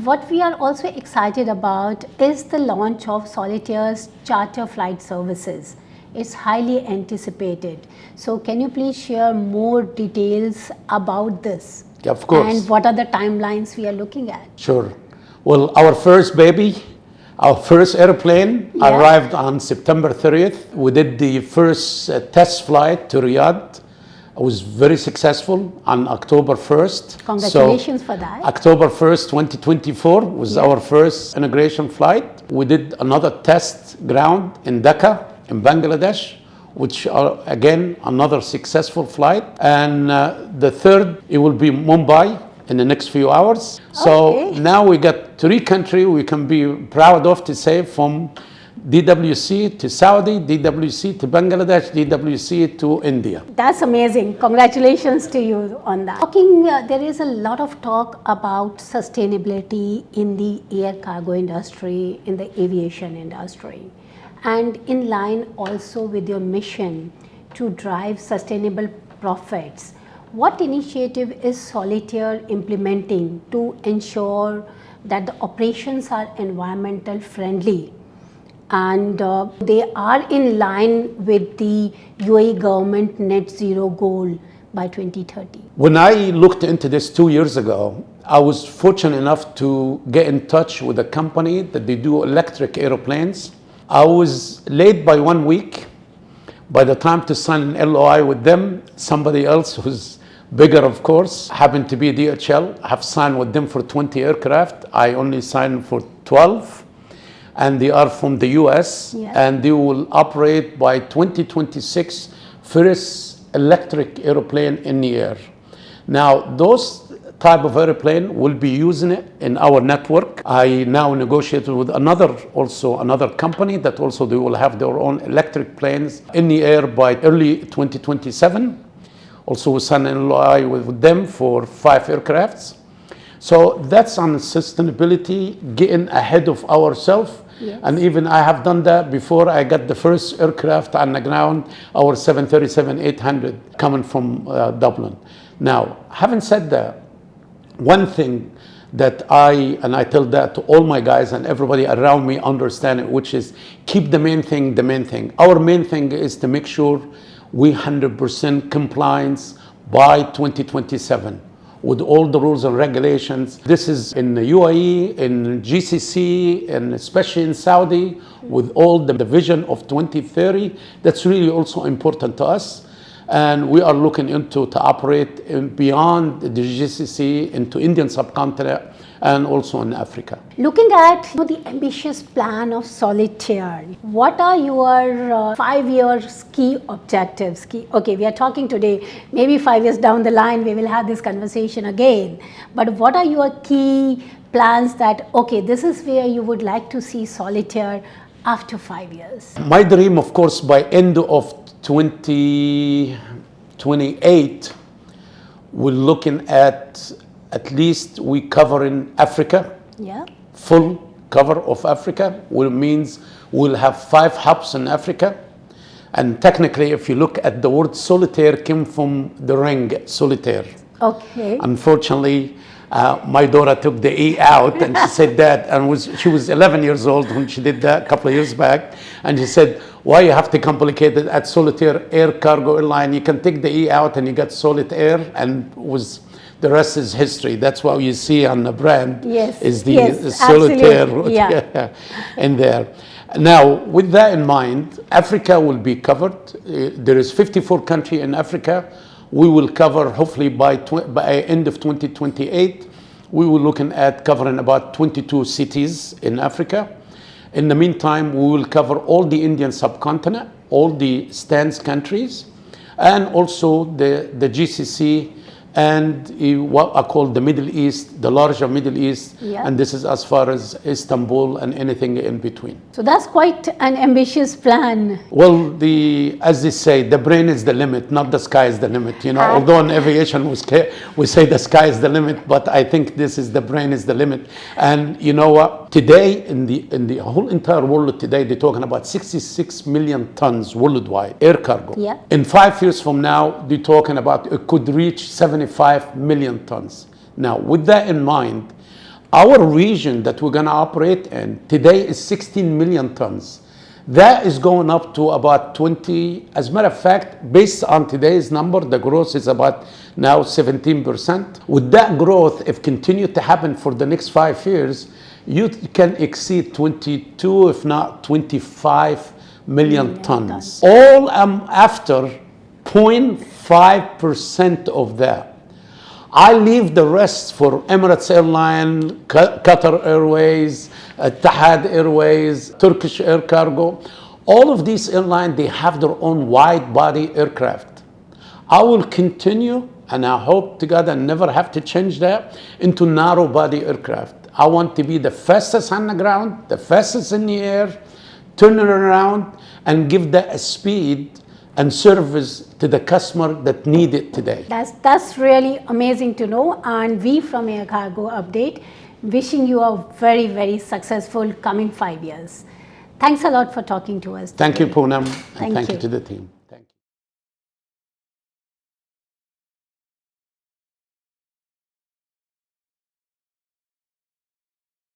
What we are also excited about is the launch of SolitAir's charter flight services. It's highly anticipated. So can you please share more details about this? Yeah, of course. And what are the timelines we are looking at? Sure. Well, our first baby, our first airplane arrived on September 30th. We did the first test flight to Riyadh. It was very successful on October 1st. Congratulations for that. October 1st, 2024 was our first integration flight. We did another test ground in Dhaka, in Bangladesh, which are again another successful flight. And the third, it will be Mumbai in the next few hours. So now we got 3 countries we can be proud of to say, from DWC to Saudi, DWC to Bangladesh, DWC to India. That's amazing. Congratulations to you on that. There is a lot of talk about sustainability in the air cargo industry, in the aviation industry, and in line also with your mission to drive sustainable profits. What initiative is Solitaire implementing to ensure that the operations are environmental friendly and they are in line with the UAE government net zero goal by 2030? When I looked into this 2 years ago, I was fortunate enough to get in touch with a company that they do electric airplanes. I was late by 1 week. By the time to sign an LOI with them, somebody else who's bigger, of course, happened to be DHL. I have signed with them for 20 aircraft. I only signed for 12. And they are from the US, and they will operate by 2026 first electric airplane in the air. Now, those type of airplane will be using it in our network. I now negotiated with another company that also they will have their own electric planes in the air by early 2027. Also, we signed an LOI with them for 5 aircrafts. So that's on sustainability, getting ahead of ourselves. Yes. And even I have done that before I got the first aircraft on the ground, our 737-800 coming from Dublin. Now, having said that, one thing that I tell that to all my guys and everybody around me understand it, which is keep the main thing the main thing. Our main thing is to make sure we 100% compliance by 2027. With all the rules and regulations. This is in the UAE, in GCC, and especially in Saudi, with all the vision of 2030. That's really also important to us. And we are looking into to operate beyond the GCC into Indian subcontinent and also in Africa. Looking at the ambitious plan of Solitaire, what are your 5-year key objectives? Okay, we are talking today, maybe 5 years down the line, we will have this conversation again. But what are your key plans that, okay, this is where you would like to see Solitaire after 5 years? My dream, of course, by end of 2028, we're looking at least we cover in Africa. Yeah. Full cover of Africa, which means we'll have 5 hubs in Africa. And technically, if you look at the word solitaire, came from the ring solitaire. Okay. Unfortunately, my daughter took the E out and she said that, and she was 11 years old when she did that a couple of years back. And she said, why you have to complicate it at Solitaire Air Cargo Airline? You can take the E out and you got Solitaire, and the rest is history. That's what you see on the brand, is the Solitaire in there. Now, with that in mind, Africa will be covered. There is 54 countries in Africa. We will cover, hopefully by end of 2028, we will looking at covering about 22 cities in Africa. In the meantime, we will cover all the Indian subcontinent, all the STANS countries, and also the GCC and what I call the Middle East, the larger Middle East, and this is as far as Istanbul and anything in between. So that's quite an ambitious plan. Well, as they say, the brain is the limit, not the sky is the limit. You know, although in aviation we say the sky is the limit, but I think this is the brain is the limit. And you know what? Today, in the whole entire world today, they're talking about 66 million tons worldwide air cargo. Yeah. In 5 years from now, they're talking about it could reach 75 million tons. Now, with that in mind, Our region that we're going to operate in today is 16 million tons. That is going up to about 20. As a matter of fact, based on today's number, the growth is about now 17%. With that growth, if continue to happen for the next 5 years, you can exceed 22, if not 25 million tons. All after 0.5% of that. I leave the rest for Emirates Airline, Qatar Airways, Etihad Airways, Turkish Air Cargo. All of these airlines, they have their own wide-body aircraft. I will continue, and I hope to God I never have to change that, into narrow-body aircraft. I want to be the fastest on the ground, the fastest in the air, turn it around, and give that a speed and service to the customer that need it today. That's really amazing to know, and we from Air Cargo Update wishing you a very, very successful coming 5 years. Thanks a lot for talking to us today. Thank you, Poonam, and thank you you to the team.